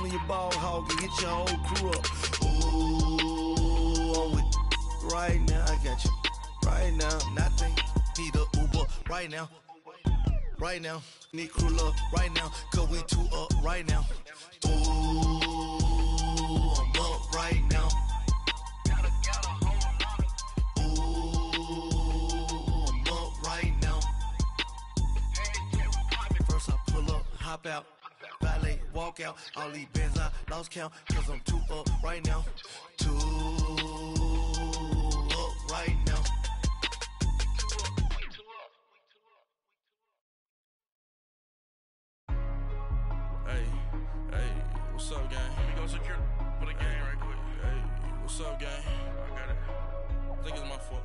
on your ball hog and hit your whole crew up. Ooh, I'm with you. Right now, I got you. Right now, nothing. Need a Uber right now. Right now, need crew up right now. Cause we two up right now. Ooh, I'm up right now. Hop out, valet, walk out. All these bands I lost count, cause I'm too up right now. Too up right now. Hey, what's up, gang? Let me go secure for the game right quick. Hey, what's up, gang? I got it. I think it's my fault.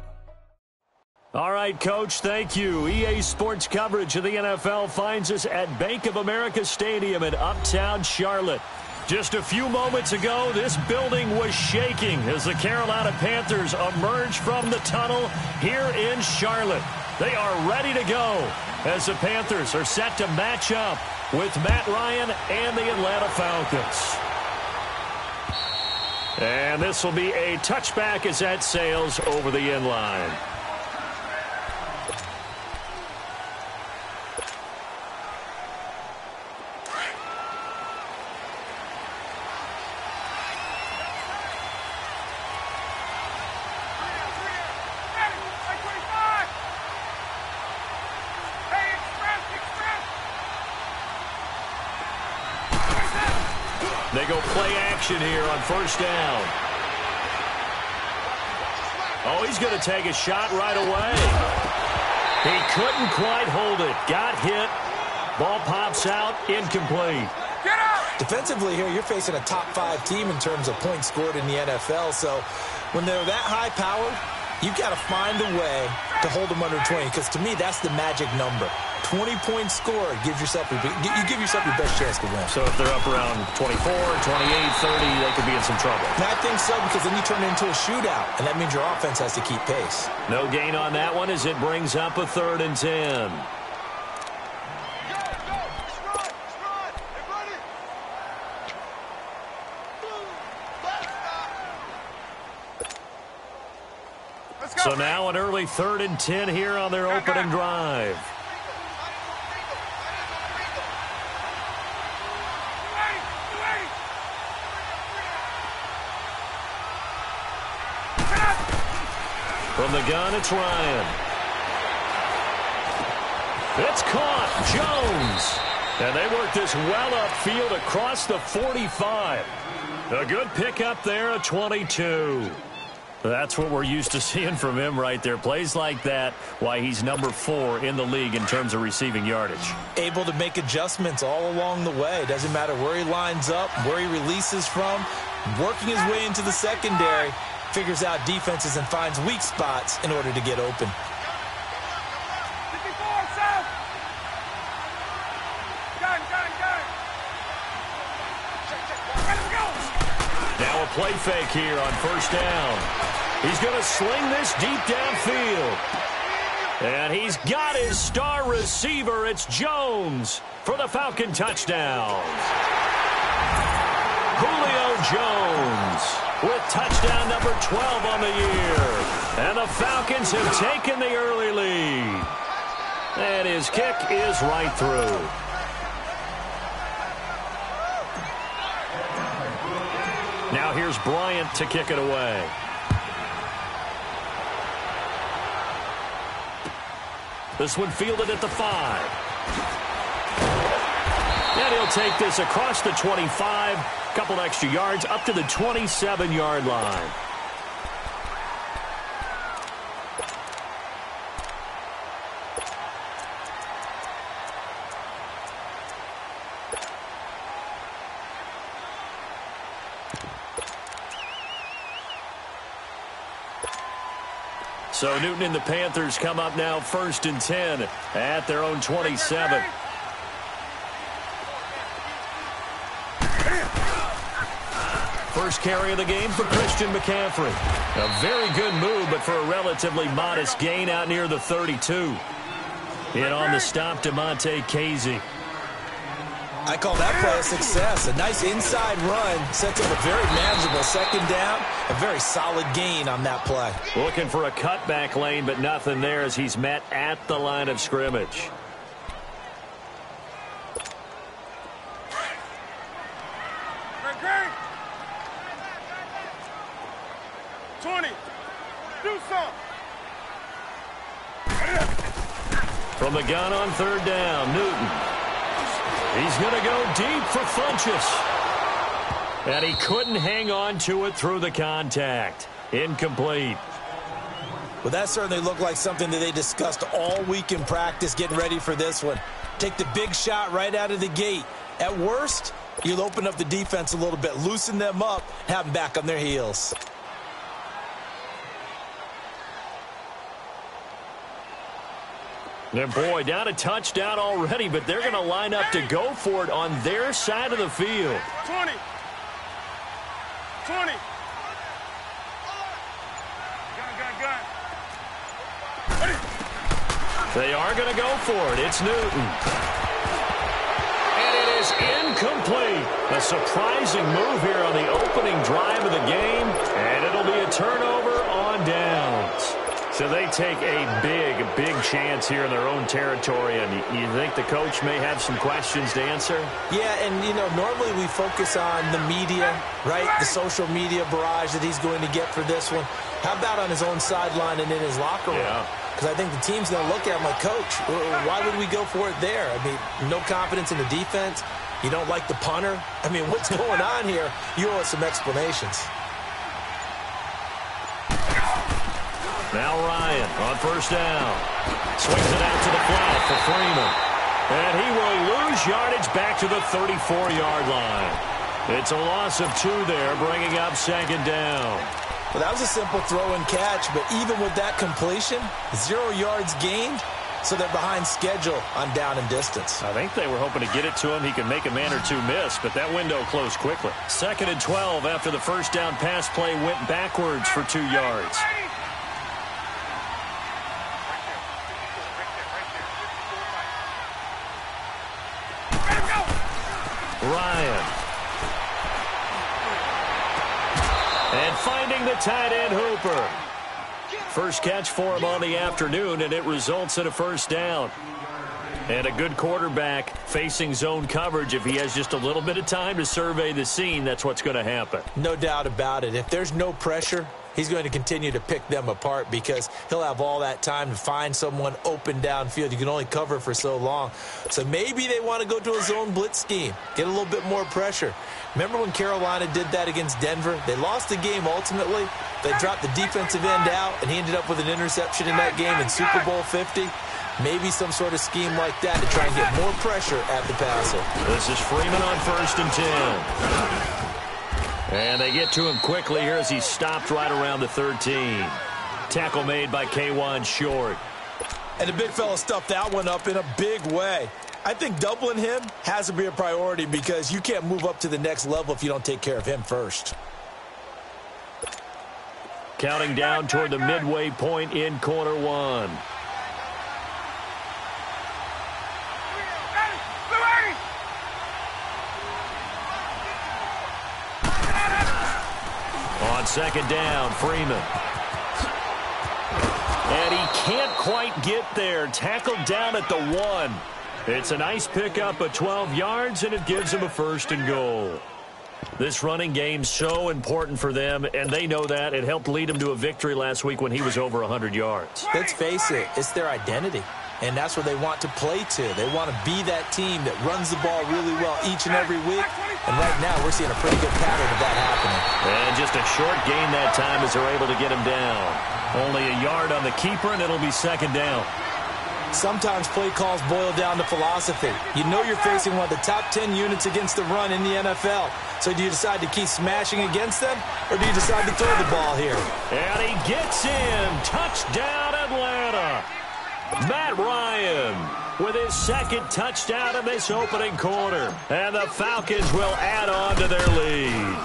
All right, Coach, thank you. EA Sports coverage of the NFL finds us at Bank of America Stadium in Uptown Charlotte. Just a few moments ago, this building was shaking as the Carolina Panthers emerge from the tunnel here in Charlotte. They are ready to go as the Panthers are set to match up with Matt Ryan and the Atlanta Falcons. And this will be a touchback as that sails over the end line. They go play action here on first down. Oh, he's going to take a shot right away. He couldn't quite hold it. Got hit. Ball pops out. Incomplete. Defensively here, you're facing a top 5 team in terms of points scored in the NFL. So when they're that high-powered, you've got to find a way to hold them under 20, because to me, that's the magic number. 20-point score, you give yourself your best chance to win. So if they're up around 24, 28, 30, they could be in some trouble. And I think so, because then you turn it into a shootout, and that means your offense has to keep pace. No gain on that one as it brings up a 3rd and 10. So now an early 3rd and 10 here on their opening drive. From the gun, it's Ryan. It's caught. Jones. And they work this well upfield across the 45. A good pickup there at 22. That's what we're used to seeing from him right there. Plays like that, why he's number 4 in the league in terms of receiving yardage. Able to make adjustments all along the way. Doesn't matter where he lines up, where he releases from. Working his way into the secondary, figures out defenses and finds weak spots in order to get open. Now a play fake here on first down. He's going to sling this deep downfield. And he's got his star receiver. It's Jones for the Falcon touchdown. Julio Jones with touchdown number 12 on the year. And the Falcons have taken the early lead. And his kick is right through. Now here's Bryant to kick it away. This one fielded at the 5. And he'll take this across the 25. Couple extra yards up to the 27-yard line. So Newton and the Panthers come up now 1st and 10 at their own 27. First carry of the game for Christian McCaffrey. A very good move, but for a relatively modest gain out near the 32. In on the stop, DeMonte Casey. I call that play a success. A nice inside run sets up a very manageable second down. A very solid gain on that play. Looking for a cutback lane, but nothing there as he's met at the line of scrimmage. Okay. 20. Do something. From the gun on third down, Newton. He's going to go deep for Funchess. And he couldn't hang on to it through the contact. Incomplete. Well, that certainly looked like something that they discussed all week in practice getting ready for this one. Take the big shot right out of the gate. At worst, you'll open up the defense a little bit, loosen them up, have them back on their heels. And boy, down a touchdown already, but they're going to line up to go for it on their side of the field. 20. 20. Gun. They are going to go for it. It's Newton. And it is incomplete. A surprising move here on the opening drive of the game, and it'll be a turnover on downs. So they take a big chance here in their own territory, and you think the coach may have some questions to answer? Yeah, and, normally we focus on the media, right? The social media barrage that he's going to get for this one. How about on his own sideline and in his locker room? Yeah. Because I think the team's going to look at him like, Coach, why would we go for it there? I mean, no confidence in the defense. You don't like the punter. I mean, what's going on here? You owe us some explanations. Now Ryan on first down. Swings it out to the flat for Freeman. And he will lose yardage back to the 34-yard line. It's a loss of 2 there, bringing up second down. Well, that was a simple throw and catch, but even with that completion, 0 yards gained, so they're behind schedule on down and distance. I think they were hoping to get it to him. He could make a man or two miss, but that window closed quickly. 2nd and 12 after the first down pass play went backwards for 2 yards. Ryan. And finding the tight end Hooper. First catch for him on the afternoon, and it results in a first down. And a good quarterback facing zone coverage. If he has just a little bit of time to survey the scene, that's what's going to happen. No doubt about it. If there's no pressure, he's going to continue to pick them apart because he'll have all that time to find someone open downfield. You can only cover for so long. So maybe they want to go to a zone blitz scheme, get a little bit more pressure. Remember when Carolina did that against Denver? They lost the game ultimately. They dropped the defensive end out, and he ended up with an interception in that game in Super Bowl 50. Maybe some sort of scheme like that to try and get more pressure at the passer. This is Freeman on 1st and 10. And they get to him quickly here as he stopped right around the 13. Tackle made by K'Wan Short. And the big fella stuffed that one up in a big way. I think doubling him has to be a priority because you can't move up to the next level if you don't take care of him first. Counting down toward the midway point in quarter 1. On second down, Freeman. And he can't quite get there. Tackled down at the 1. It's a nice pickup of 12 yards, and it gives him a 1st and goal. This running game's so important for them, and they know that. It helped lead them to a victory last week when he was over 100 yards. Let's face it, it's their identity. And that's what they want to play to. They want to be that team that runs the ball really well each and every week. And right now, we're seeing a pretty good pattern of that happening. And just a short gain that time as they're able to get him down. Only a yard on the keeper, and it'll be second down. Sometimes play calls boil down to philosophy. You know you're facing one of the top 10 units against the run in the NFL. So do you decide to keep smashing against them, or do you decide to throw the ball here? And he gets in. Touchdown, Atlanta. Matt Ryan with his 2nd touchdown of this opening quarter. And the Falcons will add on to their lead.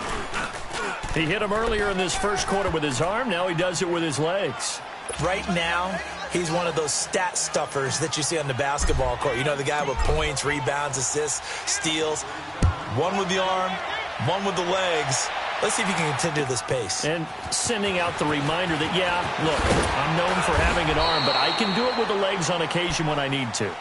He hit him earlier in this first quarter with his arm. Now he does it with his legs. Right now, He's one of those stat stuffers that you see on the basketball court. You know, the guy with points, rebounds, assists, steals. One with the arm, one with the legs. Let's see if he can continue this pace. And sending out the reminder that, yeah, look, I'm known for having an arm, but I can do it with the legs on occasion when I need to.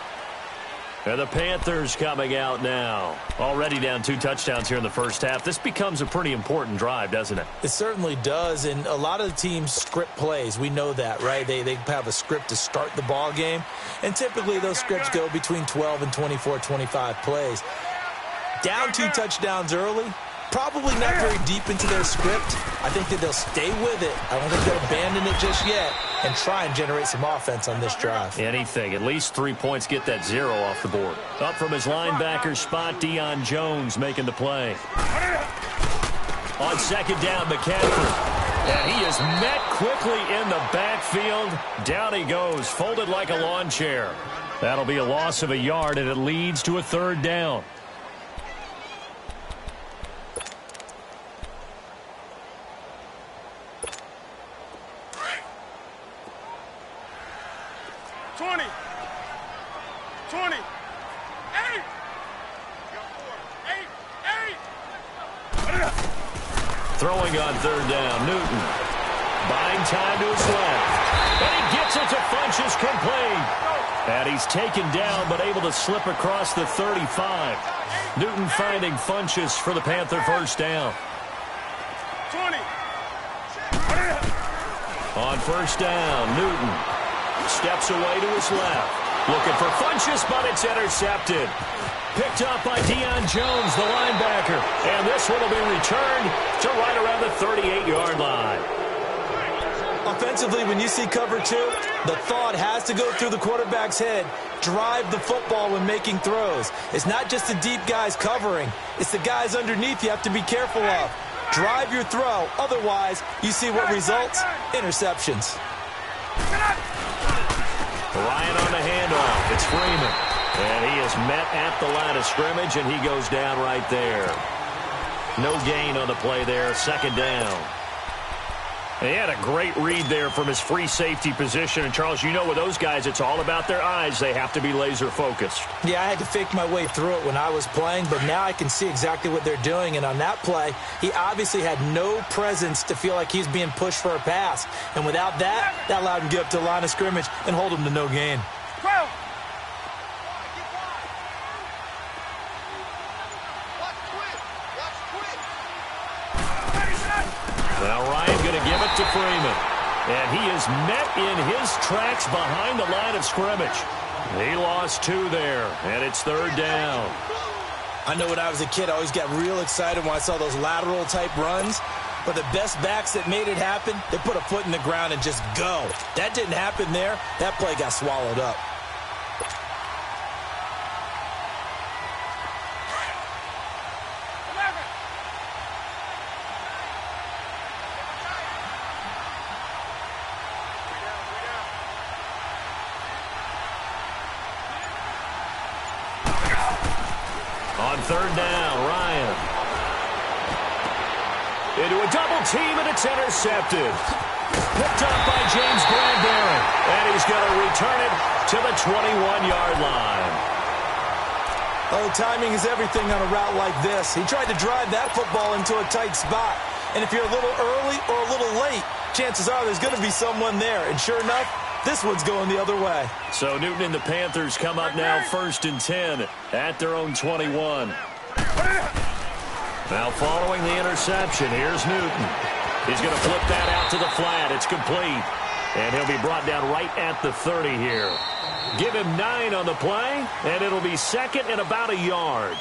And the Panthers coming out now. Already down 2 touchdowns here in the first half. This becomes a pretty important drive, doesn't it? It certainly does, and a lot of the teams script plays. We know that, right? They have a script to start the ball game, and typically those scripts go between 12 and 24, 25 plays. Down 2 touchdowns early, probably not very deep into their script. I think that they'll stay with it. I don't think they'll abandon it just yet and try and generate some offense on this drive. Anything. At least 3 points, get that 0 off the board. Up from his linebacker spot, Deion Jones making the play. On second down, McCaffrey. And he is met quickly in the backfield. Down he goes, folded like a lawn chair. That'll be a loss of a yard, and it leads to a 3rd down. Throwing on 3rd down, Newton. Buying time to his left. And he gets it to Funchess complete. And he's taken down but able to slip across the 35. Newton finding Funchess for the Panther 1st down. 20. On 1st down, Newton steps away to his left. Looking for Funchess, but it's intercepted. Picked up by Deion Jones, the linebacker. And this one will be returned to right around the 38-yard line. Offensively, when you see cover 2, the thought has to go through the quarterback's head. Drive the football when making throws. It's not just the deep guys covering. It's the guys underneath you have to be careful of. Drive your throw. Otherwise, you see what results? Interceptions. Ryan on the handoff. It's Freeman. And he is met at the line of scrimmage, and he goes down right there. No gain on the play there. 2nd down. And he had a great read there from his free safety position. And, Charles, you know with those guys, it's all about their eyes. They have to be laser-focused. Yeah, I had to fake my way through it when I was playing, but now I can see exactly what they're doing. And on that play, he obviously had no presence to feel like he's being pushed for a pass. And without that, that allowed him to get up to the line of scrimmage and hold him to no gain. 12. Now Ryan going to give it to Freeman. And he is met in his tracks behind the line of scrimmage. He lost 2 there, and it's 3rd down. I know when I was a kid, I always got real excited when I saw those lateral-type runs. But the best backs that made it happen, they put a foot in the ground and just go. That didn't happen there. That play got swallowed up. On 3rd down, Ryan. Into a double team, and it's intercepted. Picked up by James Bradbury. And he's going to return it to the 21-yard line. Oh, timing is everything on a route like this. He tried to drive that football into a tight spot. And if you're a little early or a little late, chances are there's going to be someone there. And sure enough, this one's going the other way. So Newton and the Panthers come up now 1st and 10 at their own 21. Now following the interception, here's Newton. He's going to flip that out to the flat. It's complete. And he'll be brought down right at the 30 here. Give him 9 on the play, and it'll be 2nd and about a yard.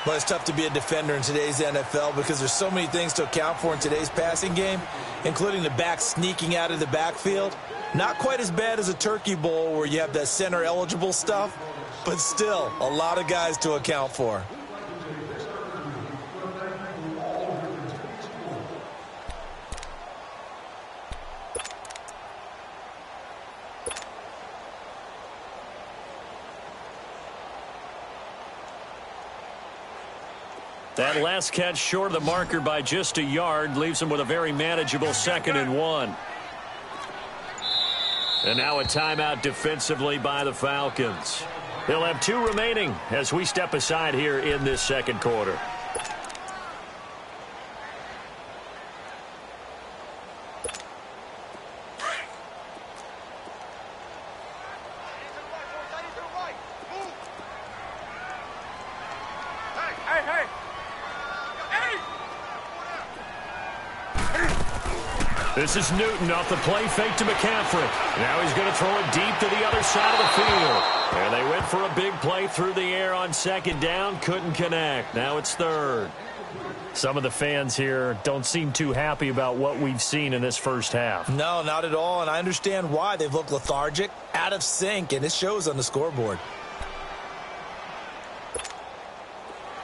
Well, it's tough to be a defender in today's NFL because there's so many things to account for in today's passing game, including the back sneaking out of the backfield. Not quite as bad as a turkey bowl where you have that center-eligible stuff, but still a lot of guys to account for. That last catch short of the marker by just a yard leaves him with a very manageable 2nd and 1. And now a timeout defensively by the Falcons. They'll have 2 remaining as we step aside here in this second quarter. This is Newton off the play fake to McCaffrey. Now he's going to throw it deep to the other side of the field. And they went for a big play through the air on second down. Couldn't connect. Now it's third. Some of the fans here don't seem too happy about what we've seen in this first half. No, not at all. And I understand why. They've looked lethargic, out of sync, and it shows on the scoreboard.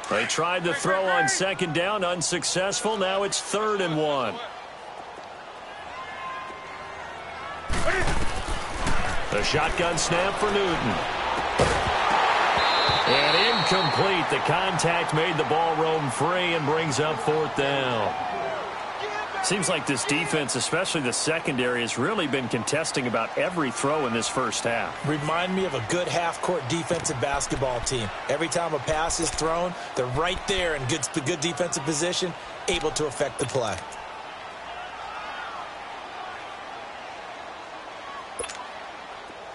They tried to throw on second down. Unsuccessful. Now it's 3rd and 1. The shotgun snap for Newton. And incomplete. The contact made the ball roam free and brings up 4th down. Seems like this defense, especially the secondary, has really been contesting about every throw in this first half. Remind me of a good half-court defensive basketball team. Every time a pass is thrown, they're right there in good defensive position, able to affect the play.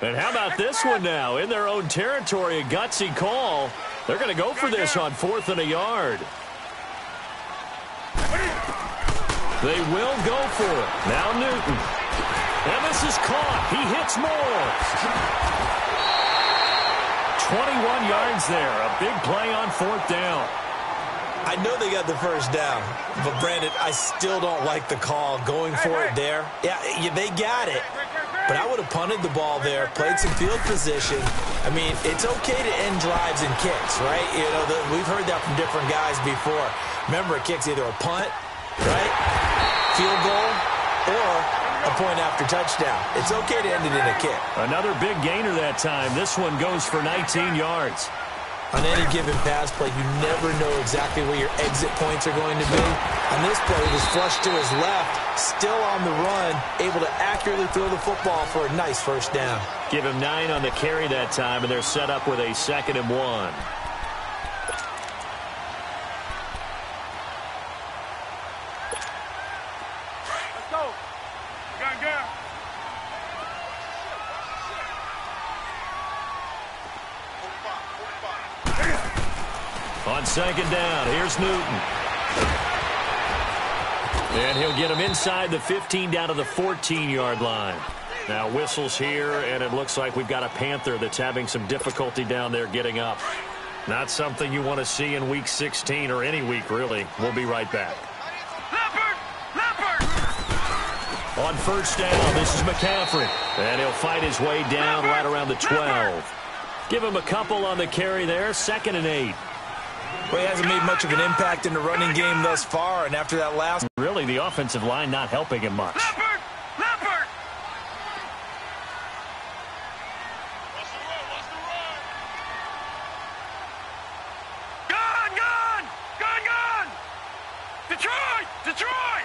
And how about this one now? In their own territory, a gutsy call. They're going to go for this on 4th and a yard. They will go for it. Now Newton. And this is caught. He hits more. 21 yards there. A big play on 4th down. I know they got the first down, but Brandon, I still don't like the call going for it there. Yeah, they got it. But I would have punted the ball there, played some field position. I mean, it's okay to end drives and kicks, right? You know, we've heard that from different guys before. Remember, a kick's either a punt, right, field goal, or a point after touchdown. It's okay to end it in a kick. Another big gainer that time. This one goes for 19 yards. On any given pass play, you never know exactly where your exit points are going to be. On this play, it was flushed to his left, still on the run, able to accurately throw the football for a nice first down. Give him 9 on the carry that time, and they're set up with a 2nd and 1. Let's go. Gun. On 2nd down, here's Newton. And he'll get him inside the 15 down to the 14-yard line. Now whistles here, and it looks like we've got a Panther that's having some difficulty down there getting up. Not something you want to see in Week 16 or any week, really. We'll be right back. On 1st down, this is McCaffrey. And he'll fight his way down right around the 12. Give him a couple on the carry there, 2nd and 8. Well, he hasn't made much of an impact in the running game thus far, and after that last... Really, the offensive line not helping him much. Leopard! Gun! Detroit!